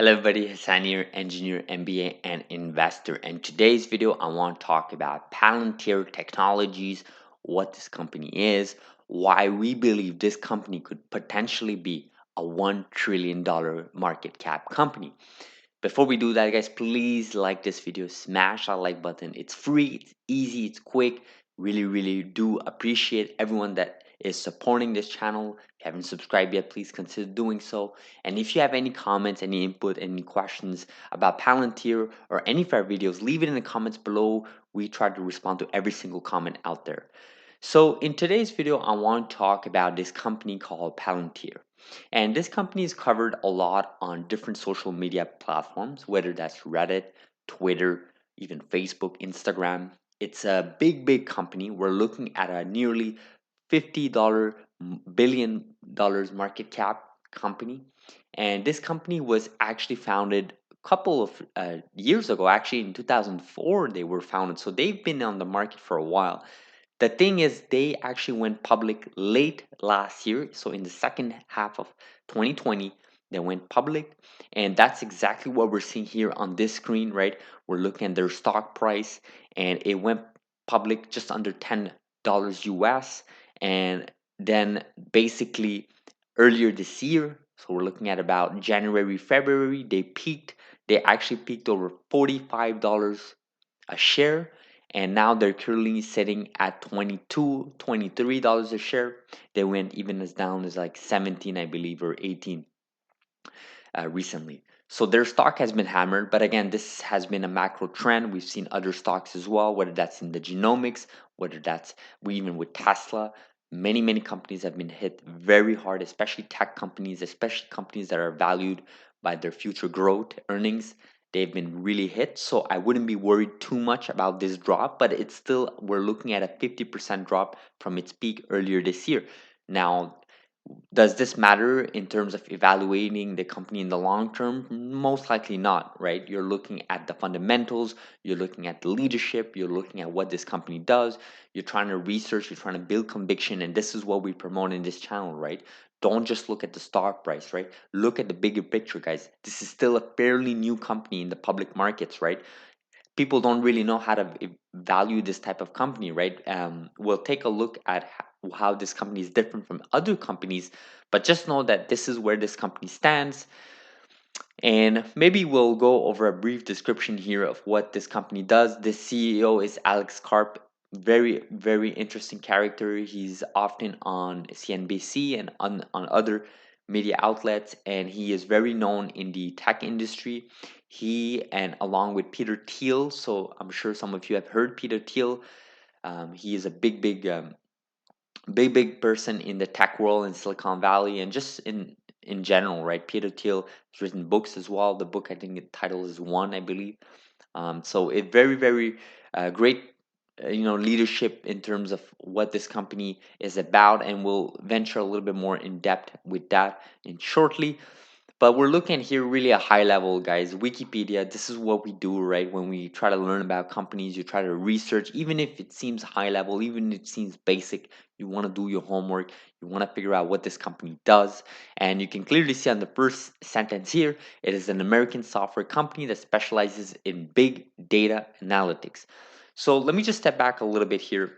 Hello everybody, Hassan here, engineer, MBA, and investor. And today's video, I want to talk about Palantir Technologies, what this company is, why we believe this company could potentially be a $1 trillion market cap company. Before we do that, guys, please like this video, smash that like button. It's free, it's easy, it's quick. Really do appreciate everyone that is supporting this channel. If you haven't subscribed yet, please consider doing so. And if you have any comments, any input, any questions about Palantir or any of our videos, leave it in the comments below. We try to respond to every single comment out there. So in today's video, I want to talk about this company called Palantir. And this company is covered a lot on different social media platforms, whether that's Reddit, Twitter, even Facebook, Instagram. It's a big company. We're looking at a nearly $50 billion market cap company. And this company was actually founded a couple of years ago. Actually, in 2004, they were founded. So they've been on the market for a while. The thing is, they actually went public late last year. So in the second half of 2020, they went public. And that's exactly what we're seeing here on this screen, right? We're looking at their stock price, and it went public just under $10 US. And then basically earlier this year, so we're looking at about January, February, they actually peaked over $45 a share, and now they're currently sitting at 22 $23 a share. They went even as down as like 17, I believe, or 18 recently. So their stock has been hammered, but again, this has been a macro trend. We've seen other stocks as well, whether that's in the genomics, whether that's even with Tesla. Many companies have been hit very hard, especially tech companies, especially companies that are valued by their future growth earnings. They've been really hit. So I wouldn't be worried too much about this drop, but it's still, we're looking at a 50% drop from its peak earlier this year. Now, does this matter in terms of evaluating the company in the long term? Most likely not, right? You're looking at the fundamentals, you're looking at the leadership, you're looking at what this company does, you're trying to research, you're trying to build conviction, and this is what we promote in this channel, right? Don't just look at the stock price, right? Look at the bigger picture, guys. This is still a fairly new company in the public markets, right? People don't really know how to value this type of company, right? We'll take a look at how this company is different from other companies, but just know that this is where this company stands. And maybe we'll go over a brief description here of what this company does. The CEO is Alex Karp. Very interesting character. He's often on CNBC and on other media outlets, and he is very known in the tech industry. He, and along with Peter Thiel, so I'm sure some of you have heard Peter Thiel. He is a big person in the tech world in Silicon Valley and just in general, right? Peter Thiel has written books as well. The book, I think the title is One, I believe. So it very great, leadership in terms of what this company is about, and we'll venture a little bit more in depth with that in shortly. But we're looking here really a high level, guys. Wikipedia, this is what we do, right? When we try to learn about companies, you try to research, even if it seems high level, even if it seems basic, you want to do your homework. You want to figure out what this company does. And you can clearly see on the first sentence here, it is an American software company that specializes in big data analytics. So let me just step back a little bit here.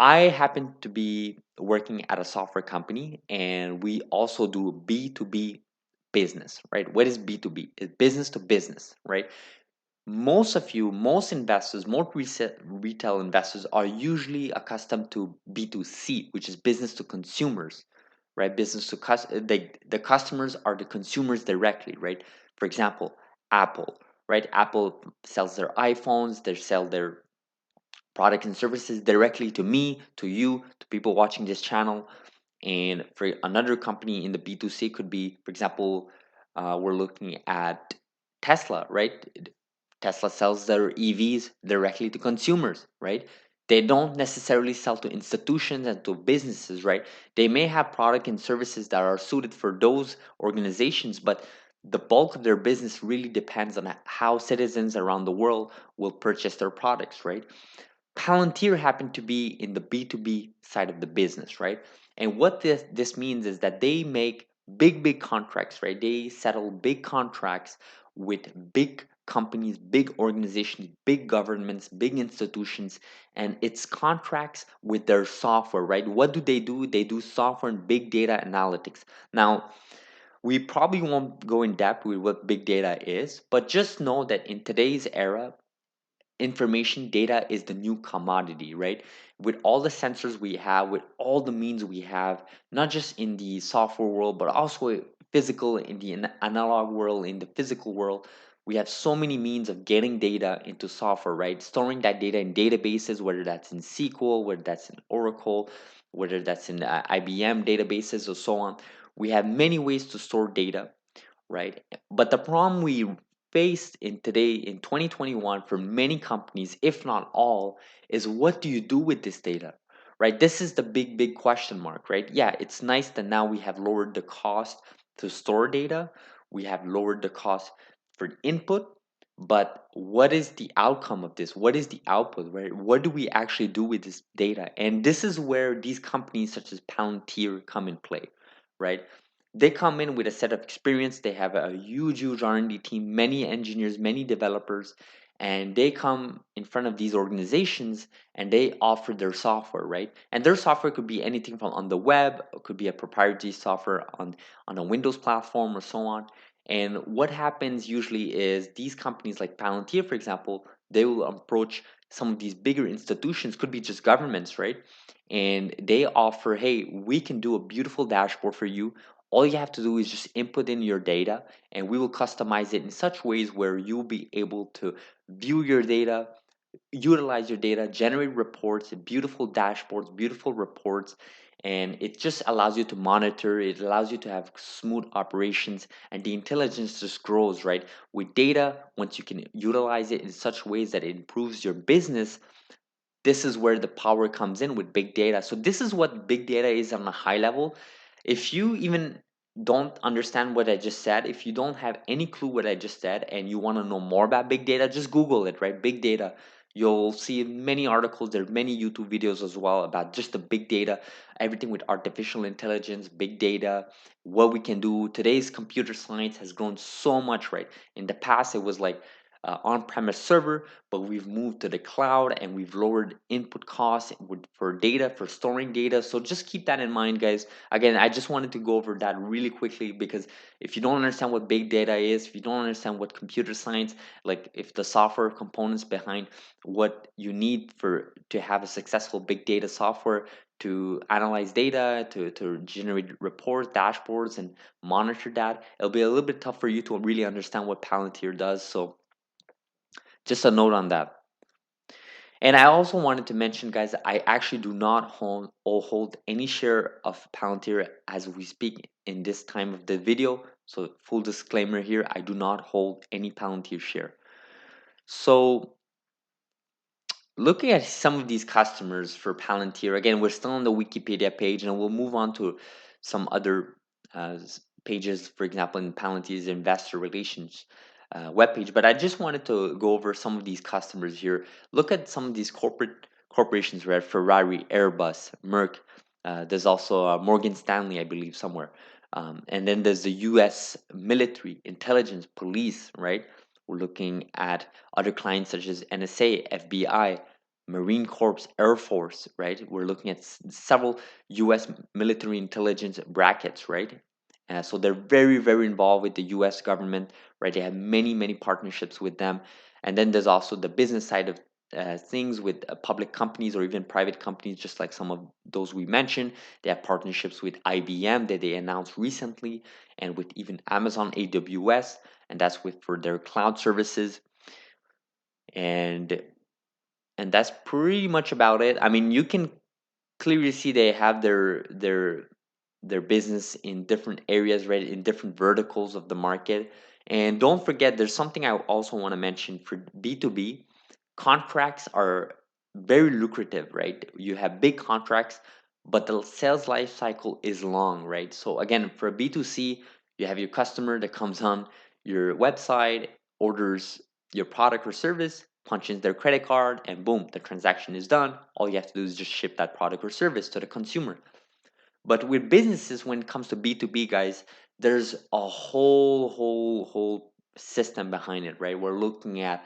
I happen to be working at a software company, and we also do B2B business, right? What is B2B? It's business to business, right? Most investors, retail investors are usually accustomed to B2C, which is business to consumers, right? The customers are the consumers directly, right? For example, Apple, right? Apple sells their iPhones, they sell their products and services directly to me, to you, to people watching this channel. And for another company in the B2C could be, for example, we're looking at Tesla, right? Tesla sells their EVs directly to consumers, right? They don't necessarily sell to institutions and to businesses, right? They may have product and services that are suited for those organizations, but the bulk of their business really depends on how citizens around the world will purchase their products, right? Palantir happened to be in the B2B side of the business, right? And what this means is that they make big contracts, right? They settle big contracts with big companies, big organizations, big governments, big institutions, and it's contracts with their software, right? What do? They do software and big data analytics. Now, we probably won't go in depth with what big data is, but just know that in today's era, information data is the new commodity, right? With all the sensors we have, with all the means we have, not just in the software world but also physical, in the analog world, in the physical world, we have so many means of getting data into software, right? Storing that data in databases, whether that's in SQL, whether that's in Oracle, whether that's in IBM databases or so on. We have many ways to store data, right? But the problem we face in today in 2021 for many companies, if not all, is what do you do with this data? Right? This is the big question mark, right? Yeah, it's nice that now we have lowered the cost to store data. We have lowered the cost for input, but what is the outcome of this? What is the output, right? What do we actually do with this data? And this is where these companies such as Palantir come in play, right? They come in with a set of experience. They have a huge R&D team, many engineers, many developers, and they come in front of these organizations and they offer their software, right? And their software could be anything from on the web, it could be a proprietary software on a Windows platform or so on. And what happens usually is these companies like Palantir, for example, they will approach some of these bigger institutions, could be just governments, right? And they offer, hey, we can do a beautiful dashboard for you. All you have to do is just input in your data, and we will customize it in such ways where you'll be able to view your data, utilize your data, generate reports, beautiful dashboards, beautiful reports. And it just allows you to monitor, it allows you to have smooth operations, and the intelligence just grows, right? With data, once you can utilize it in such ways that it improves your business, this is where the power comes in with big data. So this is what big data is on a high level. If you even don't understand what I just said, if you don't have any clue what I just said and you want to know more about big data, just Google it, right? Big data. You'll see many articles, there are many YouTube videos as well about just the big data, everything with artificial intelligence, big data, what we can do. Today's computer science has grown so much, right? In the past, it was like on-premise server, but we've moved to the cloud and we've lowered input costs for data, for storing data. So just keep that in mind, guys. Again, I just wanted to go over that really quickly because if you don't understand what big data is, if you don't understand what computer science, like if the software components behind what you need for to have a successful big data software to analyze data, to generate reports, dashboards, and monitor that, it'll be a little bit tough for you to really understand what Palantir does. So just a note on that. And I also wanted to mention, guys, I actually do not hold any share of Palantir as we speak in this time of the video. So full disclaimer here, I do not hold any Palantir share. So looking at some of these customers for Palantir, again, we're still on the Wikipedia page and we'll move on to some other pages, for example, in Palantir's investor relations webpage. But I just wanted to go over some of these customers here. Look at some of these corporations, right? Ferrari, Airbus, Merck. There's also Morgan Stanley, I believe, somewhere. And then there's the U.S. military, intelligence, police, right? We're looking at other clients such as NSA, FBI, Marine Corps, Air Force, right? We're looking at several U.S. military intelligence brackets, right? So they're very involved with the U.S. government, right? They have many partnerships with them. And then there's also the business side of things with public companies or even private companies, just like some of those we mentioned. They have partnerships with IBM that they announced recently, and with even Amazon AWS, and that's with for their cloud services. And that's pretty much about it. I mean, you can clearly see they have their business in different areas, right, in different verticals of the market. And don't forget, there's something I also want to mention for B2B. Contracts are very lucrative, right? You have big contracts, but the sales life cycle is long, right? So again, for B2C, you have your customer that comes on your website, orders your product or service, punches their credit card, and boom, the transaction is done. All you have to do is just ship that product or service to the consumer. But with businesses, when it comes to B2B, guys, there's a whole system behind it, right? We're looking at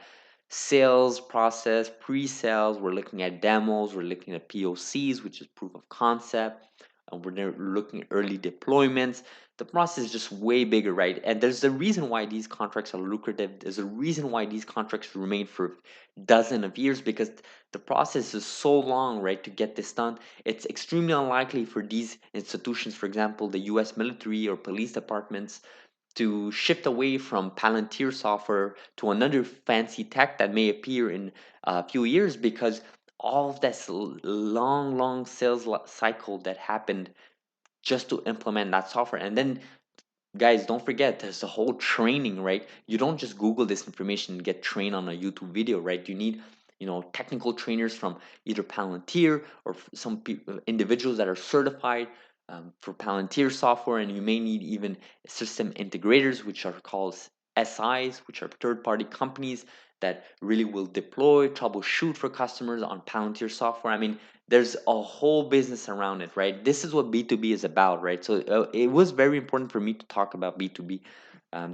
sales process, pre-sales, we're looking at demos, we're looking at POCs, which is proof of concept, and we're looking at early deployments. The process is just way bigger, right? And there's a reason why these contracts are lucrative. There's a reason why these contracts remain for dozens of years, because the process is so long, right, to get this done. It's extremely unlikely for these institutions, for example, the US military or police departments, to shift away from Palantir software to another fancy tech that may appear in a few years, because all of this long sales cycle that happened just to implement that software. And then, guys, don't forget, there's a whole training, right? You don't just Google this information and get trained on a YouTube video, right? You need, technical trainers from either Palantir or some individuals that are certified for Palantir software, and you may need even system integrators, which are called SIs, which are third-party companies that really will deploy, troubleshoot for customers on Palantir software. I mean, there's a whole business around it, right? This is what B2B is about, right? So it was very important for me to talk about B2B.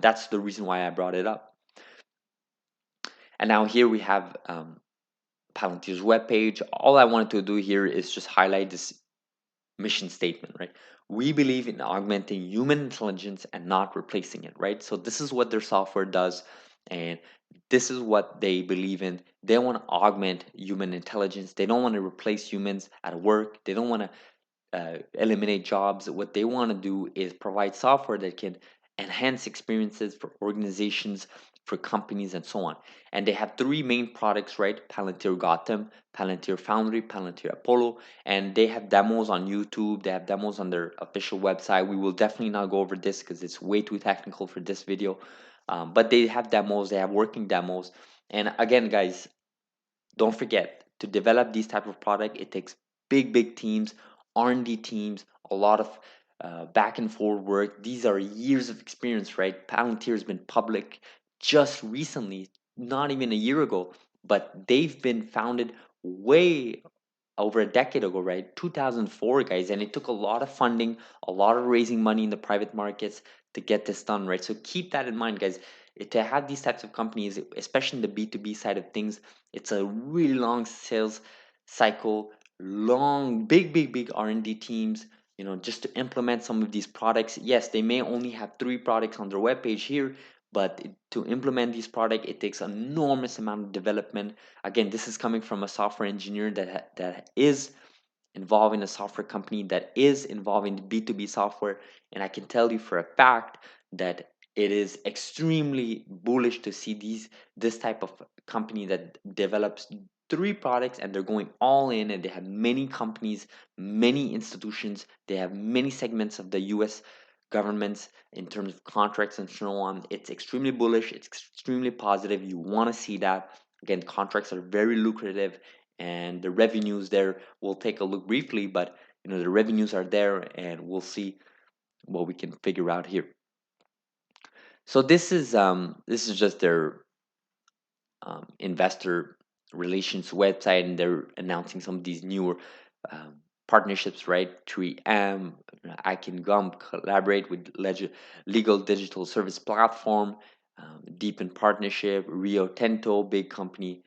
That's the reason why I brought it up. And now here we have Palantir's webpage. All I wanted to do here is just highlight this mission statement, right? We believe in augmenting human intelligence and not replacing it, right? So this is what their software does, and this is what they believe in. They want to augment human intelligence. They don't want to replace humans at work. They don't want to eliminate jobs. What they want to do is provide software that can enhance experiences for organizations, for companies, and so on. And they have three main products, right? Palantir Gotham, Palantir Foundry, Palantir Apollo, and they have demos on YouTube. They have demos on their official website. We will definitely not go over this because it's way too technical for this video. But they have demos. They have working demos. And again, guys, don't forget, to develop these type of product, it takes big teams, R&D teams, a lot of back and forth work. These are years of experience, right? Palantir has been public just recently, not even a year ago, but they've been founded way over a decade ago, right? 2004, guys, and it took a lot of funding, a lot of raising money in the private markets to get this done, right? So keep that in mind, guys. To have these types of companies, especially in the B2B side of things, it's a really long sales cycle, long, big R&D teams, just to implement some of these products. Yes, they may only have three products on their webpage here, but to implement these products, it takes an enormous amount of development. Again, this is coming from a software engineer that is involved in a software company that is involved in B2B software. And I can tell you for a fact that it is extremely bullish to see this type of company that develops three products and they're going all in, and they have many companies, many institutions, they have many segments of the US governments in terms of contracts and so on. It's extremely bullish, it's extremely positive. You want to see that. Again, contracts are very lucrative, and the revenues there, we'll take a look briefly, but the revenues are there, and we'll see what we can figure out here. So this is just their investor relations website, and they're announcing some of these newer um, partnerships, right? 3M, I Can Gum collaborate with legal digital service platform, deepen partnership. Rio Tinto, big company,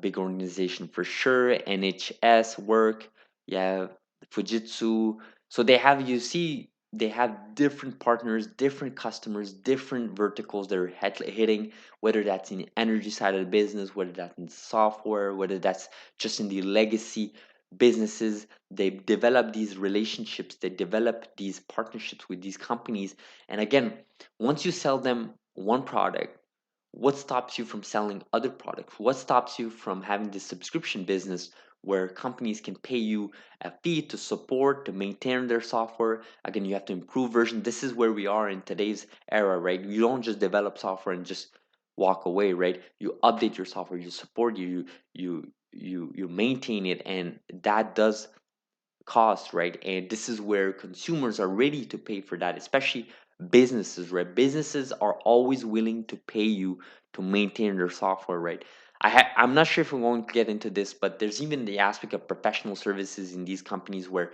big organization for sure. NHS work, yeah, Fujitsu. So they have, you see, they have different partners, different customers, different verticals they're hitting, whether that's in the energy side of the business, whether that's in software, whether that's just in the legacy businesses. They develop these relationships, they develop these partnerships with these companies. And again, once you sell them one product, what stops you from selling other products? What stops you from having this subscription business where companies can pay you a fee to support, to maintain their software? Again, you have to improve version. This is where we are in today's era, right? You don't just develop software and just walk away, right? You update your software, you support, you maintain it, and that does cost, right? And this is where consumers are ready to pay for that, especially businesses, right? Businesses are always willing to pay you to maintain their software, right? I'm not sure if we're going to get into this, but there's even the aspect of professional services in these companies where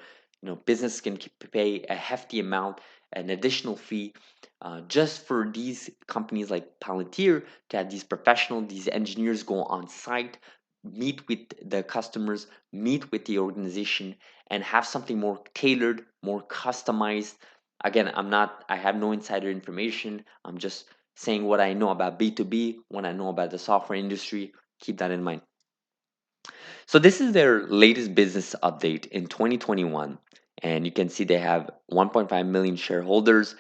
business can pay a hefty amount, an additional fee, just for these companies like Palantir to have these professionals, these engineers go on site, meet with the customers, meet with the organization, and have something more tailored, more customized. Again, I have no insider information. I'm just saying what I know about B2B, what I know about the software industry. Keep that in mind. So this is their latest business update in 2021, and you can see they have 1.5 million shareholders.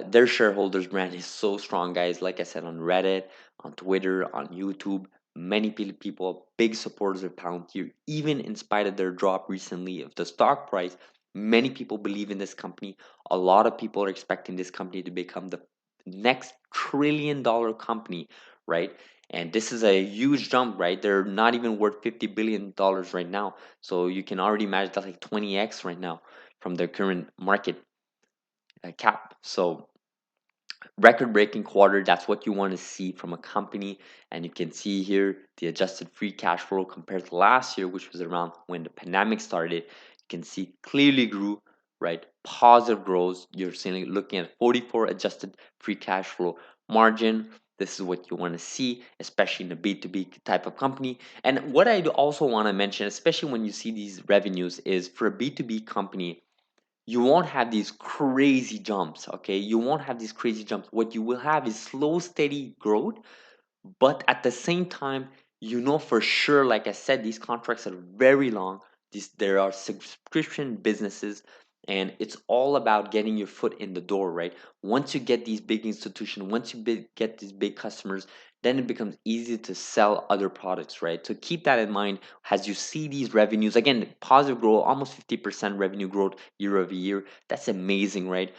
Their shareholders brand is so strong, guys. Like I said, on Reddit, on Twitter, on YouTube, many people, big supporters of Palantir. Even in spite of their drop recently of the stock price, many people believe in this company. A lot of people are expecting this company to become the next trillion-dollar company, right? And this is a huge jump, right? They're not even worth $50 billion right now. So you can already imagine that's like 20x right now from their current market cap. So record breaking quarter, that's what you want to see from a company. And you can see here the adjusted free cash flow compared to last year, which was around when the pandemic started. You can see clearly grew, right? Positive growth. You're seeing, looking at 44 adjusted free cash flow margin. This is what you want to see, especially in a B2B type of company. And what I also want to mention, especially when you see these revenues, is for a B2B company, you won't have these crazy jumps. Okay, you won't have these crazy jumps. What you will have is slow steady growth, but at the same time, for sure, like I said, these contracts are very long. There are subscription businesses, and it's all about getting your foot in the door, right? Once you get these big institutions, once you get these big customers, then it becomes easy to sell other products, right? So keep that in mind as you see these revenues. Again, positive growth, almost 50% revenue growth year over year. That's amazing, right?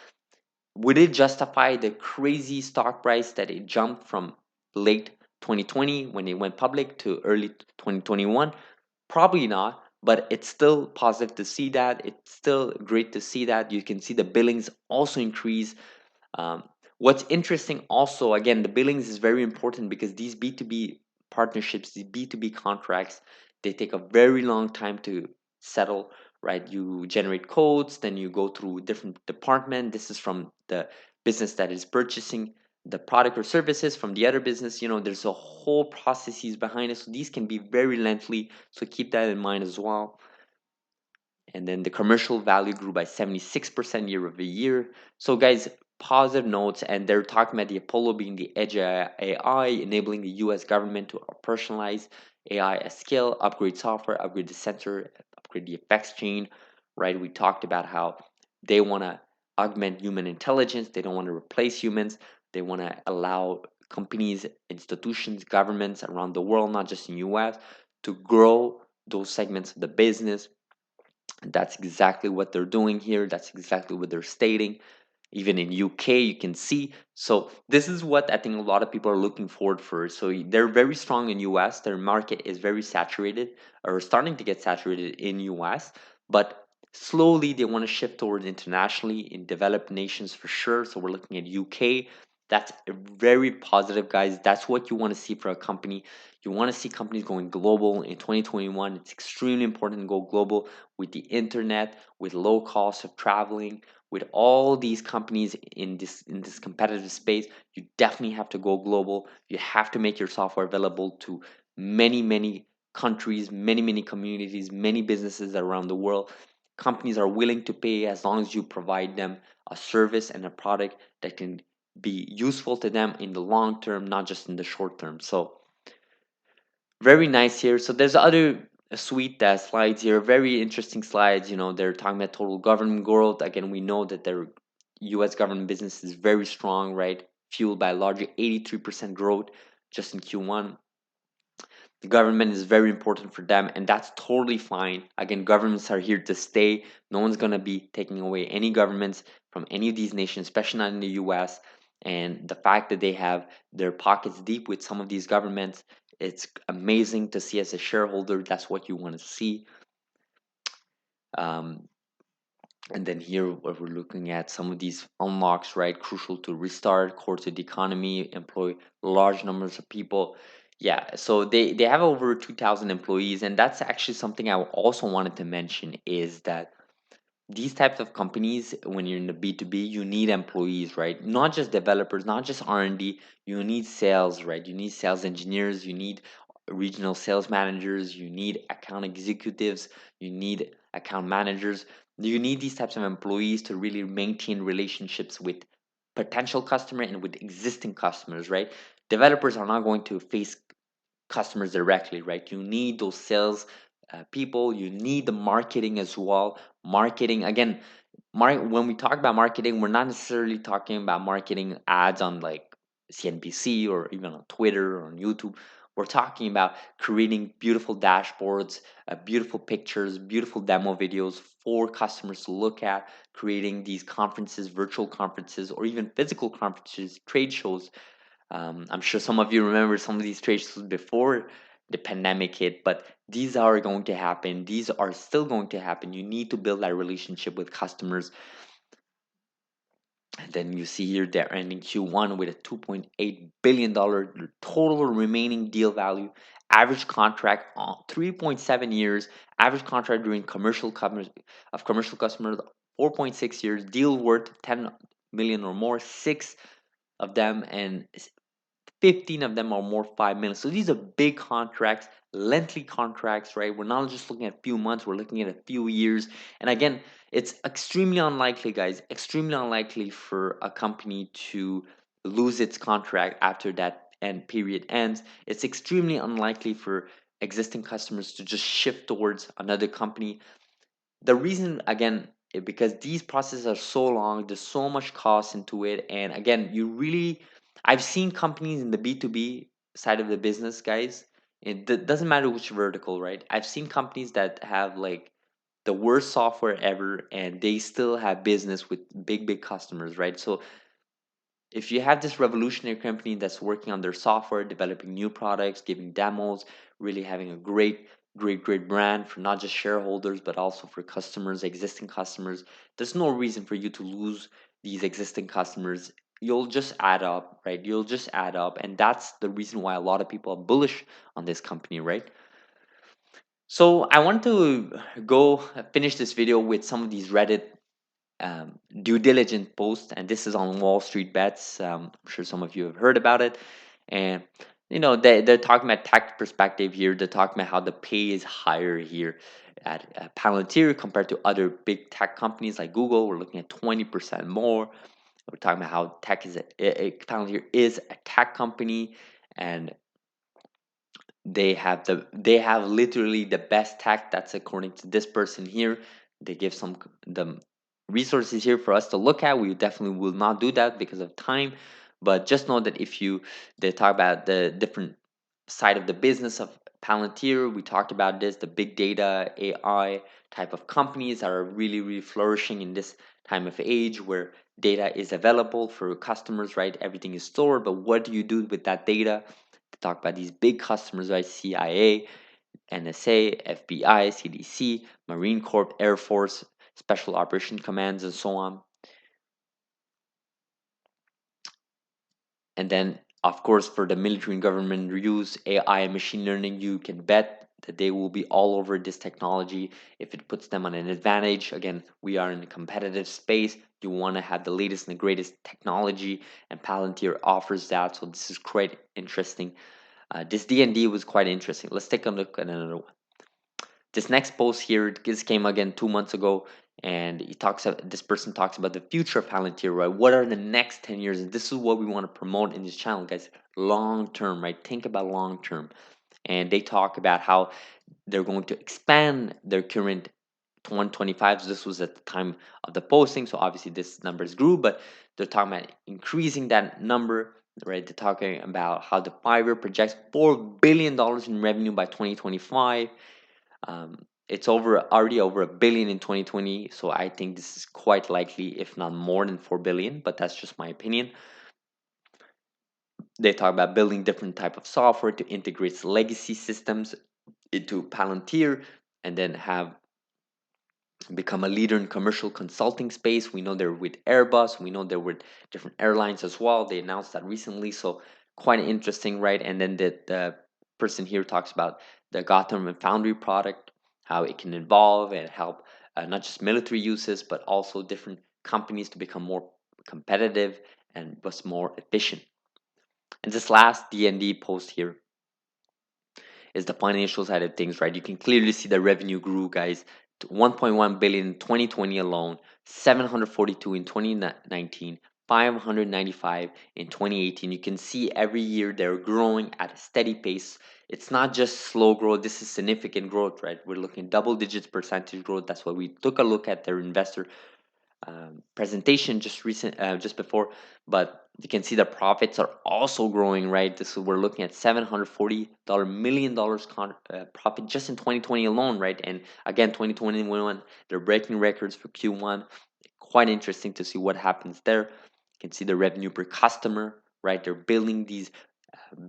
Would it justify the crazy stock price that it jumped from late 2020 when it went public to early 2021? Probably not, but it's still positive to see that. It's still great to see that. You can see the billings also increase. um, what's interesting also, again, the billings is very important because these B2B partnerships, these B2B contracts, they take a very long time to settle, right? You generate codes, then you go through different department. This is from the business that is purchasing the product or services from the other business. There's a whole processes behind it. So these can be very lengthy. So keep that in mind as well. And then the commercial value grew by 76% year over year. So, guys, positive notes, and they're talking about the Apollo being the edge AI, enabling the US government to personalize AI at scale, upgrade software, upgrade the sensor, upgrade the effects chain, right? We talked about how they want to augment human intelligence, they don't want to replace humans, they want to allow companies, institutions, governments around the world, not just in US, to grow those segments of the business. That's exactly what they're doing here. That's exactly what they're stating. Even in UK, you can see. So this is what I think a lot of people are looking forward for. So they're very strong in US. Their market is very saturated, or starting to get saturated in US. But slowly they want to shift towards internationally in developed nations for sure. So we're looking at UK. That's very positive, guys. That's what you want to see for a company. You want to see companies going global in 2021. It's extremely important to go global with the internet, with low cost of traveling, with all these companies in this competitive space. You definitely have to go global. You have to make your software available to many countries, many communities, many businesses around the world. Companies are willing to pay as long as you provide them a service and a product that can be useful to them in the long term, not just in the short term. So very nice here. So there's other sweet slides here, very interesting slides. They're talking about total government growth. Again, we know that their US government business is very strong, right? Fueled by a larger 83% growth just in Q1. The government is very important for them, and that's totally fine. Again, governments are here to stay. No one's going to be taking away any governments from any of these nations, especially not in the US. And the fact that they have their pockets deep with some of these governments, it's amazing to see as a shareholder. That's what you want to see. Um, and then here, what we're looking at some of these unlocks, right? Crucial to restart, core to the economy, employ large numbers of people. Yeah, so they have over 2,000 employees, and that's actually something I also wanted to mention is that these types of companies, when you're in the B2B, you need employees, right? Not just developers, not just R&D. You need sales, right? You need sales engineers, you need regional sales managers, you need account executives, you need account managers. You need these types of employees to really maintain relationships with potential customer and with existing customers, right? Developers are not going to face customers directly, right? You need those sales people. You need the marketing as well. Marketing again, when we talk about marketing, we're not necessarily talking about marketing ads on like CNBC or even on Twitter or on YouTube. We're talking about creating beautiful dashboards, beautiful pictures, beautiful demo videos for customers to look at, creating these conferences, virtual conferences, or even physical conferences, trade shows. I'm sure some of you remember some of these trade shows before the pandemic hit, but these are going to happen. These are still going to happen. You need to build that relationship with customers. And then you see here they're ending Q1 with a $2.8 billion total remaining deal value. Average contract on 3.7 years. Average contract during commercial customers 4.6 years. Deal worth 10 million or more. Six of them, and 15 of them are more 5 million. So these are big contracts, lengthy contracts, right? We're not just looking at a few months, we're looking at a few years. And again, it's extremely unlikely, guys, extremely unlikely for a company to lose its contract after that end period ends. It's extremely unlikely for existing customers to just shift towards another company. The reason, again, because these processes are so long, there's so much cost into it. And again, I've seen companies in the B2B side of the business, guys. Doesn't matter which vertical, right? I've seen companies that have like the worst software ever and they still have business with big customers, right? So if you have this revolutionary company that's working on their software, developing new products, giving demos, really having a great brand for not just shareholders, but also for customers, existing customers, there's no reason for you to lose these existing customers. You'll just add up, right? You'll just add up. And that's the reason why a lot of people are bullish on this company, right? So I want to go finish this video with some of these Reddit due diligence post, and this is on Wall Street Bets. I'm sure some of you have heard about it, and they're talking about tax perspective here. They're talking about how the pay is higher here at Palantir compared to other big tech companies like Google. We're looking at 20% more. We're talking about how Palantir is a tech company, and they have literally the best tech. That's according to this person here. They give some the resources here for us to look at. We definitely will not do that because of time, but just know that if you they talk about the different side of the business of Palantir. We talked about this, the big data AI type of companies that are really flourishing in this time of age where data is available for customers, right? Everything is stored, but what do you do with that data? To talk about these big customers, right? CIA, NSA, FBI, CDC, Marine Corps, Air Force, Special Operation Commands, and so on. And then, of course, for the military and government use, AI and machine learning, you can bet that they will be all over this technology if it puts them on an advantage. Again, we are in a competitive space. You want to have the latest and the greatest technology, and Palantir offers that. So this is quite interesting. This D&D was quite interesting. Let's take a look at another one. This next post here, this came again 2 months ago, and this person talks about the future of Palantir, right? What are the next 10 years? And this is what we want to promote in this channel, guys. Long term, right? Think about long term. And they talk about how they're going to expand their current 125. So this was at the time of the posting. So obviously this numbers grew, but they're talking about increasing that number, right? They're talking about how the Fiverr projects $4 billion in revenue by 2025. It's already over a billion in 2020, so I think this is quite likely, if not more than 4 billion. But that's just my opinion. They talk about building different type of software to integrate legacy systems into Palantir, and then have become a leader in commercial consulting space. We know they're with Airbus. We know they're with different airlines as well. They announced that recently, so quite interesting, right? And then the person here talks about the Gotham and Foundry product, how it can evolve and help not just military uses, but also different companies to become more competitive and was more efficient. And this last DND post here is the financial side of things, right? You can clearly see the revenue grew, guys, to 1.1 billion in 2020 alone, 742 in 2019, 595 in 2018. You can see every year they're growing at a steady pace. It's not just slow growth, this is significant growth, right? We're looking double digits percentage growth. That's why we took a look at their investor presentation just before, but you can see the profits are also growing, right? This is, we're looking at $740 million profit just in 2020 alone, right? And again, 2021 they're breaking records for Q1. Quite interesting to see what happens there. You can see the revenue per customer, right? They're building these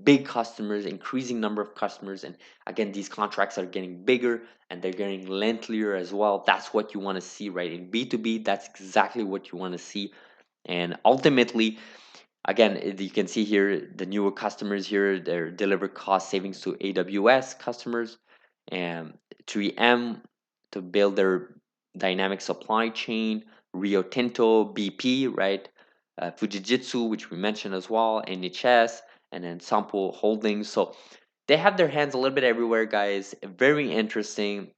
big customers, increasing number of customers, and again, these contracts are getting bigger and they're getting lengthier as well. That's what you want to see, right? In B2B, that's exactly what you want to see. And ultimately, again, you can see here the newer customers here, they're deliver cost savings to AWS customers and 3M to build their dynamic supply chain, Rio Tinto, BP, right? Fujitsu, which we mentioned as well, NHS, and then Sampo Holdings. So they have their hands a little bit everywhere, guys. Very interesting.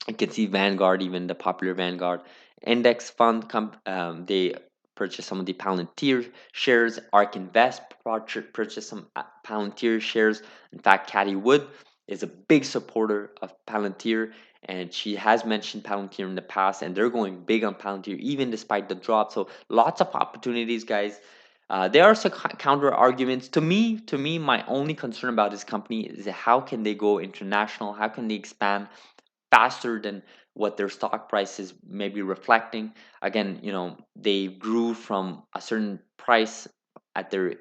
You can see Vanguard, even the popular Vanguard index fund, they purchased some of the Palantir shares. ARK Invest purchased some Palantir shares. In fact, Cathie Wood is a big supporter of Palantir, and she has mentioned Palantir in the past, and they're going big on Palantir even despite the drop. So lots of opportunities, guys. There are some counter arguments. To me, my only concern about this company is how can they go international? How can they expand faster than what their stock price is maybe reflecting? Again, they grew from a certain price at their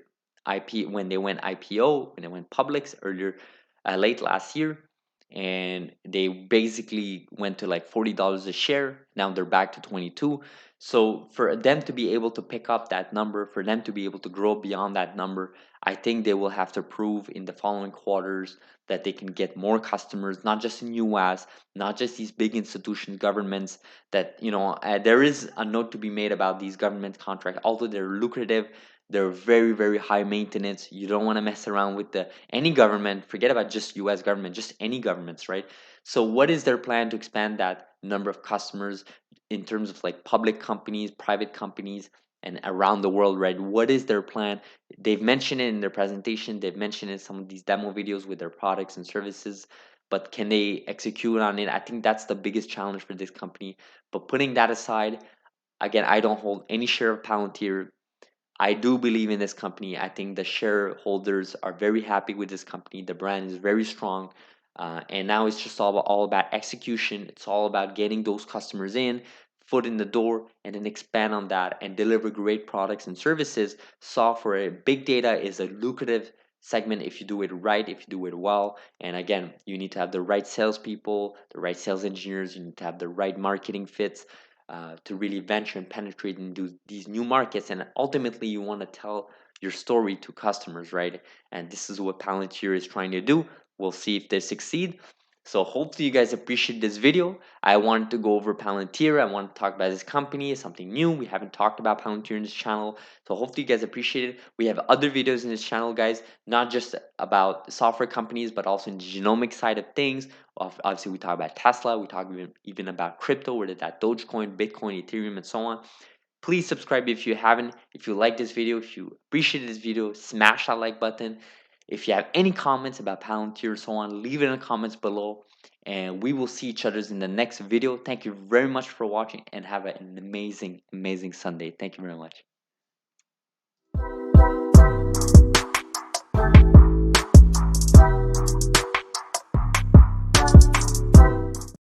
IP when they went IPO, when they went public earlier, late last year, and they basically went to like $40 a share. Now they're back to 22. So for them to be able to pick up that number, for them to be able to grow beyond that number, I think they will have to prove in the following quarters that they can get more customers, not just in US, not just these big institutions, governments. That there is a note to be made about these government contracts. Although they're lucrative, they're very, very high maintenance. You don't want to mess around with any government. Forget about just US government, just any governments, right? So what is their plan to expand that number of customers in terms of like public companies, private companies, and around the world, right? What is their plan? They've mentioned it in their presentation, they've mentioned it in some of these demo videos with their products and services, but can they execute on it? I think that's the biggest challenge for this company. But putting that aside, again, I don't hold any share of Palantir. I do believe in this company. I think the shareholders are very happy with this company. The brand is very strong. And now it's just all about execution. It's all about getting those customers in, foot in the door, and then expand on that and deliver great products and services. Software, big data is a lucrative segment if you do it right, if you do it well. And again, you need to have the right salespeople, the right sales engineers, you need to have the right marketing fits to really venture and penetrate into these new markets. And ultimately, you want to tell your story to customers, right? And this is what Palantir is trying to do. We'll see if they succeed. So hopefully you guys appreciate this video. I wanted to go over Palantir. I want to talk about this company, something new. We haven't talked about Palantir in this channel. So hopefully you guys appreciate it. We have other videos in this channel, guys, not just about software companies, but also in the genomic side of things. Obviously, we talk about Tesla. We talk even about crypto, whether that Dogecoin, Bitcoin, Ethereum, and so on. Please subscribe if you haven't. If you like this video, if you appreciate this video, smash that like button. If you have any comments about Palantir or so on, leave it in the comments below. And we will see each other in the next video. Thank you very much for watching and have an amazing, amazing Sunday. Thank you very much.